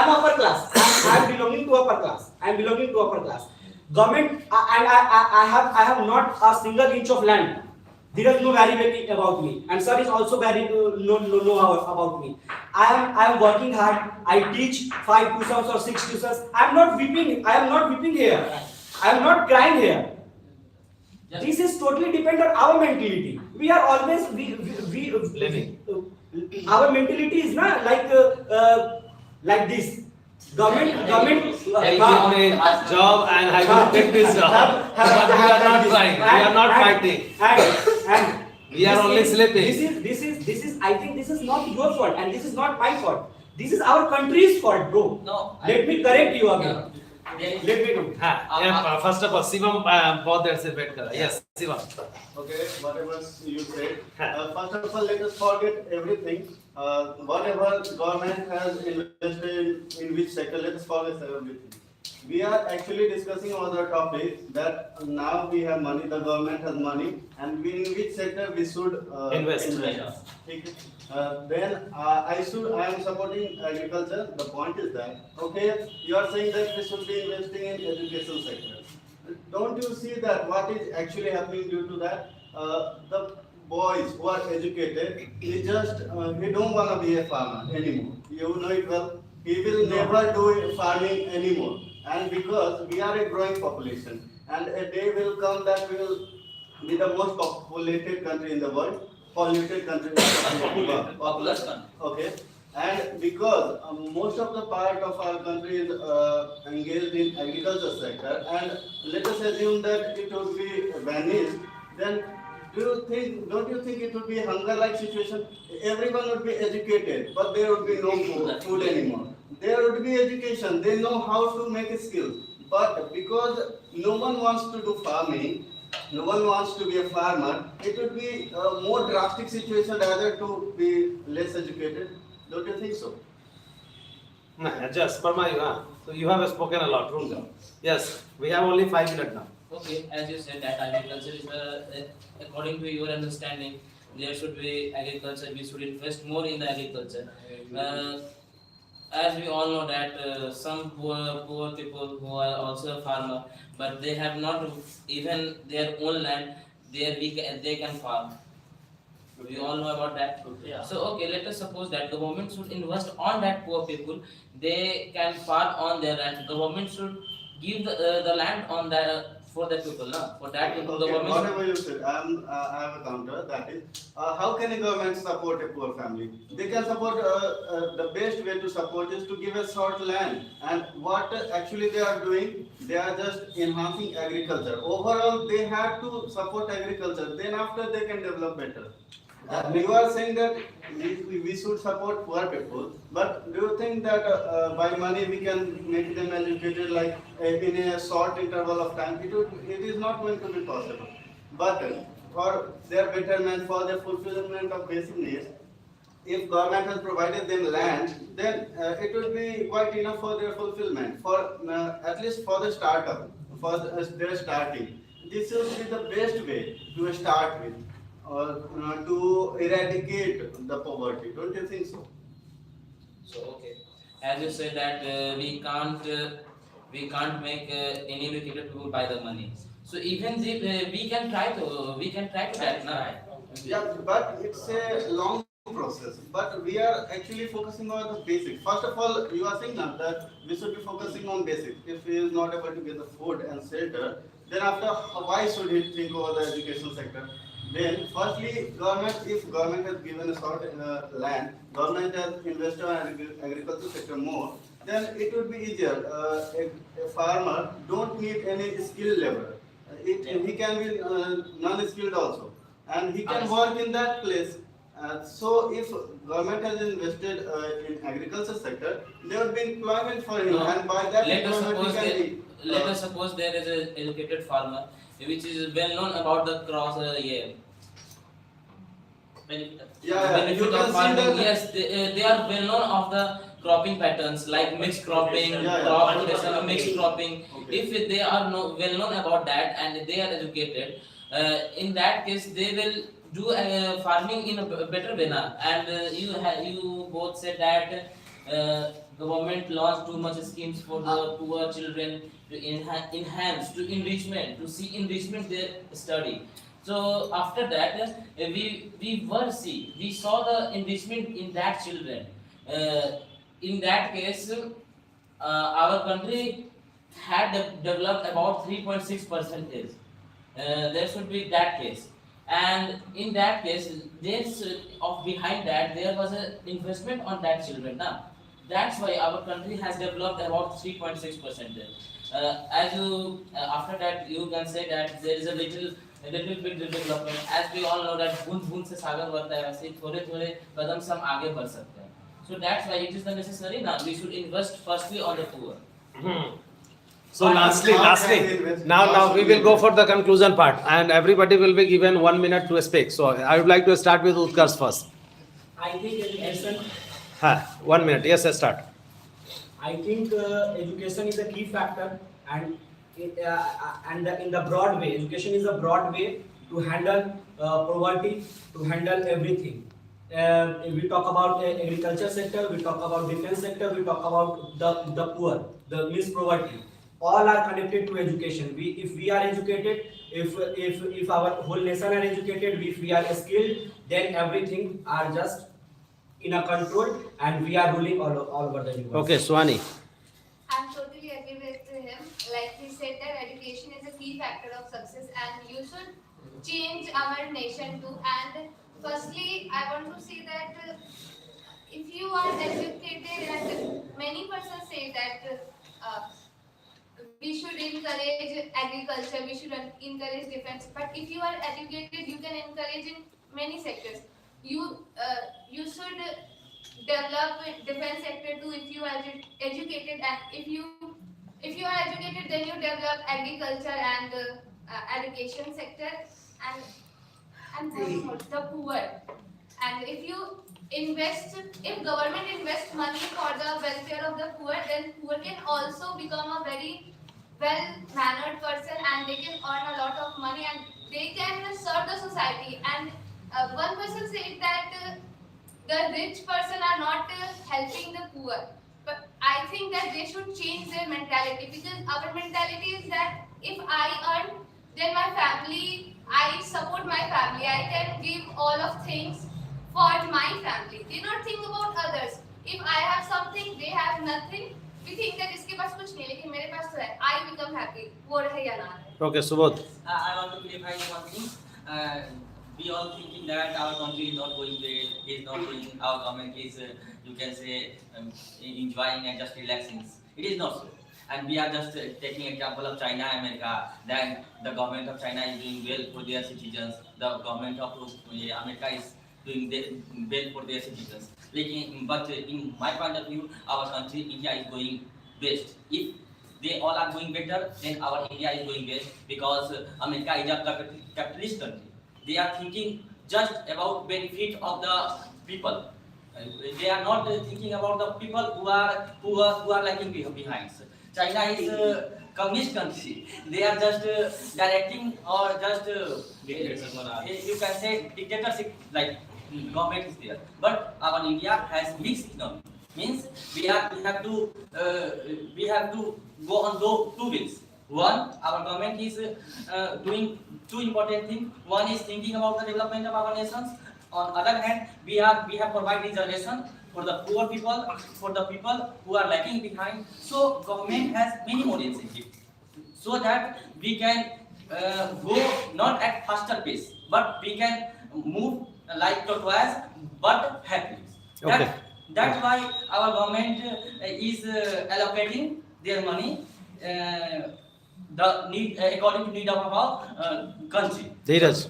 upper class. I'm belonging to upper class. Government, and I have not a single inch of land. There is no variability about me, and sir is also very know about me. I am working hard. I teach 5 tuitions or 6 tuitions. I am not weeping here. I am not crying here. This is totally dependent on our mentality. We are always we Living. Our mentality is not like this. Government. Give me a job and I will take this job. But we are not trying. We are not fighting. And We are only sleeping. This is. I think this is not your fault, and this is not my fault. This is our country's fault, bro. No. Let me correct you again. There is- Let me do. First of all, Shivam बहुत देर से wait कर रहा है. Yes, Shivam. Okay, whatever you said. First of all, let us forget everything. Whatever government has invested in which sector, let us forget everything. We are actually discussing on the topic that now we have money, the government has money, and in which sector we should Invest. Okay. Then I am supporting agriculture. The point is that, okay, you are saying that we should be investing in education sector. Don't you see that what is actually happening due to that? The boys who are educated, he don't want to be a farmer anymore. You know it well. He will never do farming anymore. And because we are a growing population, and a day will come that we will be the most populated country in the world, polluted country in the world. Populous country. Okay. And because most of the part of our country is engaged in agriculture sector, and let us assume that it would be vanished, then don't you think it would be a hunger-like situation? Everyone would be educated, but there would be no food anymore. There would be education, they know how to make a skill. But because no one wants to do farming, no one wants to be a farmer, it would be a more drastic situation rather to be less educated. Don't you think so? No, just Parma, so you have spoken a lot. Yes, we have only 5 minutes now. Okay, as you said that agriculture is according to your understanding, there should be agriculture, we should invest more in the agriculture. As we all know that some poor people who are also a farmer, but they have not even their own land, they can farm. We all know about that. Yeah. So okay, let us suppose that the government should invest on that poor people. They can farm on their land. The government should give the land on for the people, no? For that people, the Okay, government. whatever you said, I have a counter. That is, how can a government support a poor family? They can support. The best way to support is to give a short land. And what actually they are doing, they are just enhancing agriculture. Overall, they have to support agriculture. Then after they can develop better. You are saying that we should support poor people, but do you think that by money we can make them educated like in a short interval of time? It is not going to be possible. But for their betterment, for their fulfillment of basic needs, if government has provided them land, then it will be quite enough for their fulfillment, for at least for the startup, for their starting. This will be the best way to start with. to eradicate the poverty. Don't you think so? So okay, as you said that we can't make any educated people by the money. So even if we can try to that now. Yeah, but it's a long process. But we are actually focusing on the basic. First of all, you are saying now that we should be focusing on basic. If he is not able to get the food and shelter, then after why should he think over the education sector? Then, firstly, government, if government has given a sort land, government has invested in agriculture sector more, then it would be easier. A farmer don't need any skilled labor. He can be non-skilled also, and he can work in that place. So, if government has invested in agriculture sector, there would be employment for him, No. and by that Let us employment he suppose can there, be. let us suppose there is an educated farmer which is well known about the cross benefit, Yeah, benefit you can of see farming. that- Yes, they are well known of the cropping patterns like mixed cropping, Yeah. crop rotation, mixed cropping. Okay. If they are well known about that and they are educated, in that case they will do farming in a better manner. And you both said that government launched too much schemes for the poor children to enhance, to enrichment, to see enrichment their study. So after that, we saw the enrichment in that children. In that case, our country had developed about 3.6 percentage. There should be that case, and in that case, there's of behind that there was an investment on that children. Now, that's why our country has developed about 3.6 percentage. As you after that you can say that there is a little bit development. As we all know that बूंद बूंद से सागर बढ़ता है, वैसे थोड़े थोड़े कदम से हम आगे बढ़ सकते हैं. So that's why it is the necessary now. We should invest firstly on the poor. So lastly, now we will go for the conclusion part, and everybody will be given 1 minute to speak. So I would like to start with Utkarsh first. I think education. 1 minute. Yes, let's start. I think education is a key factor, and in the broad way, education is a broad way to handle poverty, to handle everything. We talk about agriculture sector, we talk about defense sector, we talk about the poor, the means poverty. All are connected to education. If we are educated, if our whole nation are educated, if we are skilled, then everything are just in a control, and we are ruling all over the universe. Okay, Swani. I'm totally agree with him. Like he said that education is a key factor of success and you should change our nation too. And firstly, I want to say that if you are educated, and many persons say that we should encourage agriculture, we should encourage defense. But if you are educated, you can encourage in many sectors. You should develop defense sector too if you are educated, and if you are educated, then you develop agriculture and education sector and the poor. And if you invest, if government invests money for the welfare of the poor, then poor can also become a very well-mannered person, and they can earn a lot of money, and they can serve the society. And one person said that the rich person are not helping the poor, but I think that they should change their mentality, because our mentality is that if I earn, then my family, I support my family, I can give all of things for my family. They not think about others. If I have something, they have nothing. We think that इसके पास कुछ नहीं, लेकिन मेरे पास तो है. I become happy. वो रहे या ना रहे. Okay, Subodh. I want to clarify one thing. We all thinking that our country is not going well, is not going, our government is, you can say, enjoying and just relaxing. It is not so. And we are just taking example of China, America. Then the government of China is doing well for their citizens. The government of America is doing well for their citizens. But in my point of view, our country, India, is going best. If they all are going better, then our India is going best, because America is a capitalist country. They are thinking just about benefit of the people. They are not thinking about the people who are lacking behind. China is communist country, they are just directing or just you can say dictatorship, like government is there. But our India has mixed economy. Means we have to go on those two ways. One, our government is doing two important things. One is thinking about the development of our nations. On other hand, we have provided reservation for the poor people, for the people who are lagging behind. So government has many more incentives so that we can go not at faster pace, but we can move like tortoise but happily. Okay. That's why our government is allocating their money the need according to need of our country. Dheeraj.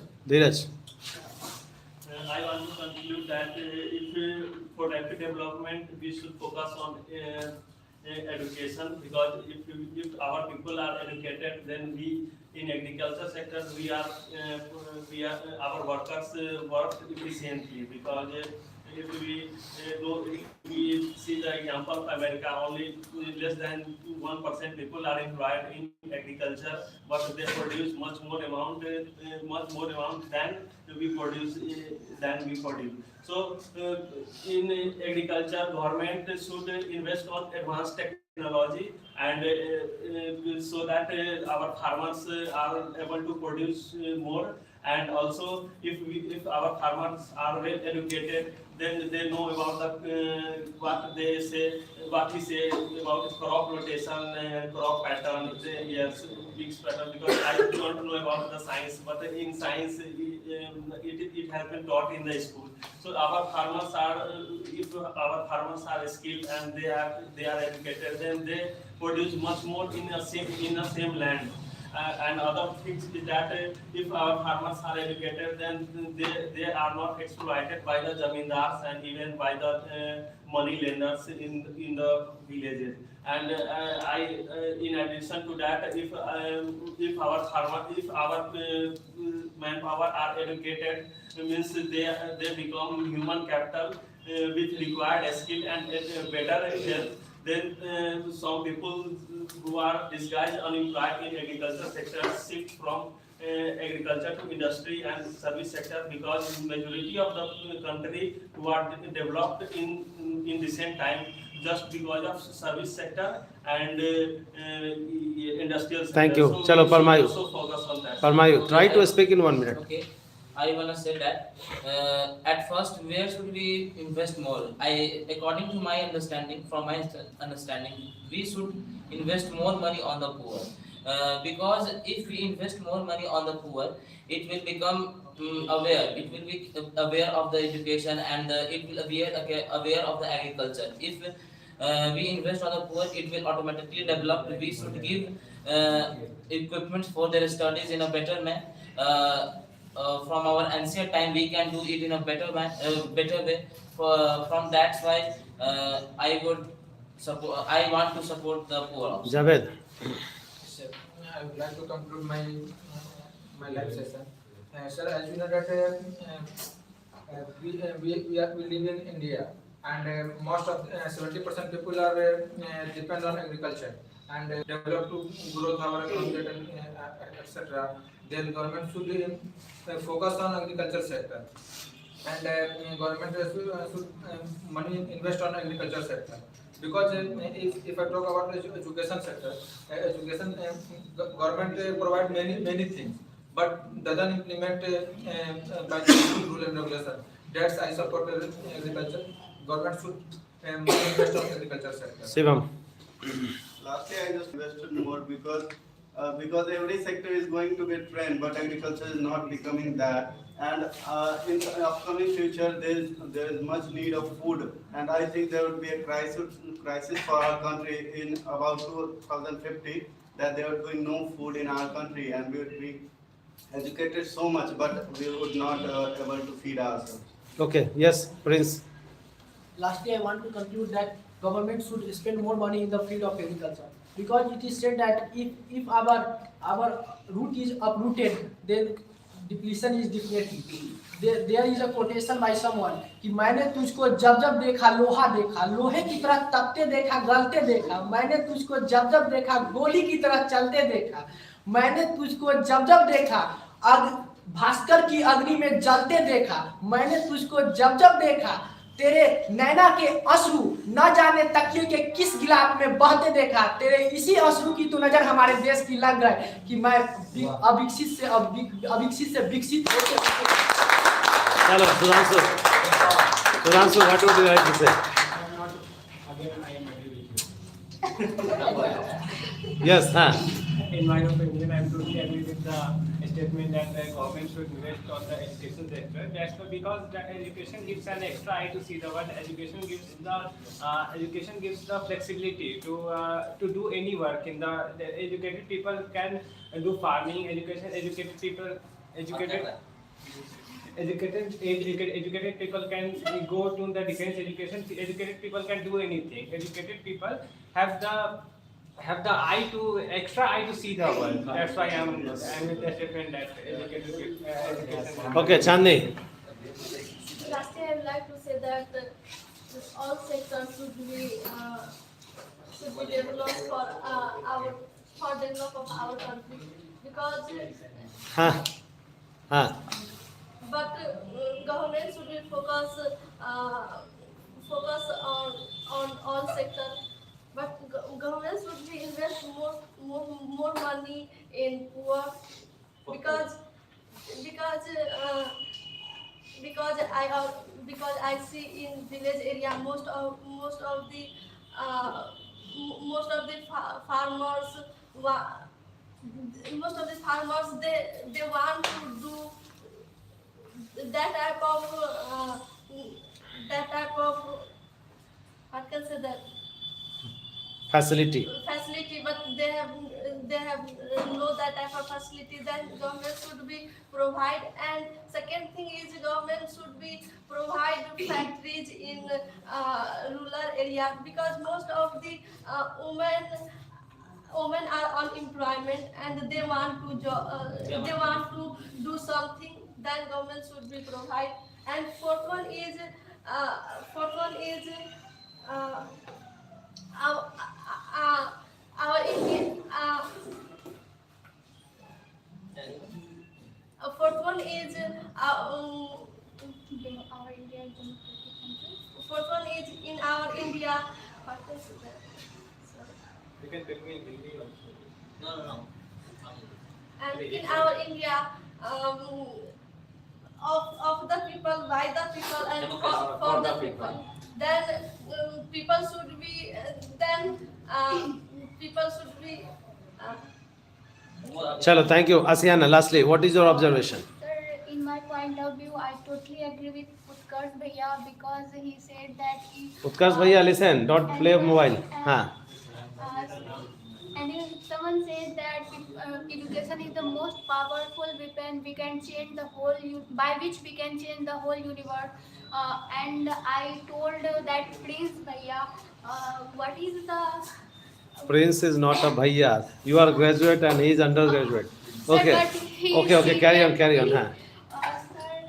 I want to conclude that if for rapid development we should focus on education, because if our people are educated, then we in agriculture sector we are our workers work efficiently, because if we see the example of America, only less than 1% people are employed in agriculture, but they produce much more amount than we produce. So in agriculture, government should invest on advanced technology, and so that our farmers are able to produce more. And also, if our farmers are well educated, then they know about the what we say about crop rotation and crop pattern. Yes, mixed pattern, because I don't know about the science, but in science it has been taught in the school. So our farmers are, if our farmers are skilled and they are educated, then they produce much more in the same land. And other things is that if our farmers are educated, then they are not exploited by the zamindars and even by the money lenders in the villages. And in addition to that, if our manpower are educated, means they become human capital with required skill and better health. Then some people who are disguised unemployed in agriculture sector shift from agriculture to industry and service sector, because majority of the country who are developed in recent time just because of service sector and industrial sector. Thank you. So Chalo, we should Parmayu. also focus on that. Parmayu, try to speak in 1 minute. Okay, I wanna say that at first, where should we invest more? According to my understanding, we should invest more money on the poor. Because if we invest more money on the poor, it will become aware. It will be aware of the education, and it will be aware of the agriculture. If we invest on the poor, it will automatically develop. We should give equipment for their studies in a better manner. From our ancient time, we can do it in a better way. From that's why I want to support the poor also. Javed. Sir, I would like to conclude my live session. Sir, as you know that we live in India, and most of 70% people are depend on agriculture and develop to grow our economy, etc. Then government should focus on agriculture sector, and government should money invest on agriculture sector. Because if I talk about the education sector, government provide many things, but doesn't implement by rule and regulation. That's I support agriculture. Government should invest on agriculture sector. Shivam. Last year I just invested more because every sector is going to be a trend, but agriculture is not becoming that. And in the upcoming future, there is much need of food, and I think there will be a crisis for our country in about 2050, that there would be no food in our country, and we would be educated so much, but we would not able to feed ourselves. Okay, yes, Prince. Lastly, I want to conclude that government should spend more money in the field of agriculture, because it is said that if our root is uprooted, then depletion is definitely. There is a quotation by someone कि मैंने तुझको जब जब देखा लोहा देखा, लोहे की तरह तपते देखा, गलते देखा, मैंने तुझको जब जब देखा गोली की तरह चलते देखा, मैंने तुझको जब जब देखा भास्कर की अग्नि में जलते देखा, मैंने तुझको जब जब देखा तेरे नैना के अश्रु न जाने तकिए के किस गिलाफ में बहते देखा, तेरे इसी अश्रु की तो नजर हमारे देश की लग गए कि मैं अविकसित से विकसित होते। चलो Sudhanshu, Sudhanshu, what would you like to say? Again, I am agree with you. Yes, हाँ. In my opinion, I am totally agree with the statement that the government should invest on the education sector. That's because the education gives an extra eye to see the world. Education gives the flexibility to do any work. In the educated people can do farming. Educated people can go to the defense education. Educated people can do anything. Educated people have the eye to extra eye to see the world. That's why I'm with the statement that education. Okay, Chandni. Lastly, I would like to say that all sectors should be developed for develop of our country because हाँ, हाँ. but government should be focus on all sectors. But government should be invest more money in poor because I see in village area most of the farmers they want to do that type of what can I say that Facility. but they have no that type of facility. Then government should be provide. And second thing is government should be provide factories in rural area because most of the women are unemployment and they want to do something. Then government should be provide. And fourth one is our Indian fourth one is our India is democratic country. Fourth one is in our India. What is that? Sorry. You can tell me in Hindi also. No. And in our India, of the people, by the people, and for the people. Then people should be. Chalo, thank you. Asiana, lastly, what is your observation? Sir, in my point of view, I totally agree with Utkarsh Bhaiya because he said that Utkarsh Bhaiya, listen, don't play mobile. हाँ. And if someone says that education is the most powerful weapon we can change the whole by which we can change the whole universe. And I told that Prince Bhaiya, what is the Prince is not a bhaiya. You are graduate and he is undergraduate. Okay. Sir, but he Okay. Carry on. हाँ. Sir,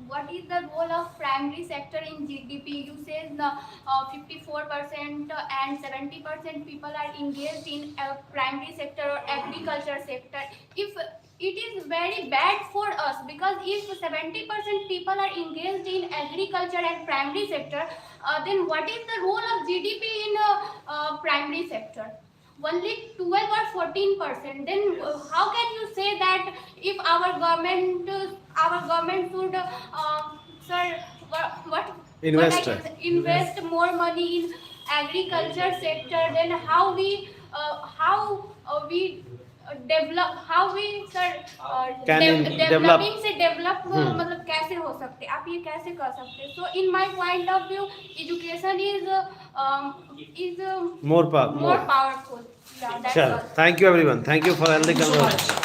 what is the role of primary sector in GDP? You said 54% and 70% people are engaged in primary sector or agriculture sector. If it is very bad for us because if 70% people are engaged in agriculture and primary sector, then what is the role of GDP in primary sector? Only 12 or 14%. Then how can you say that if our government should, sir, invest more money in agriculture sector? Then how we develop, how we sir developing से develop मतलब कैसे हो सकते, आप ये कैसे कर सकते? So in my point of view, education is more powerful. Yeah, that's all. Thank you everyone. Thank you for healthy conversation.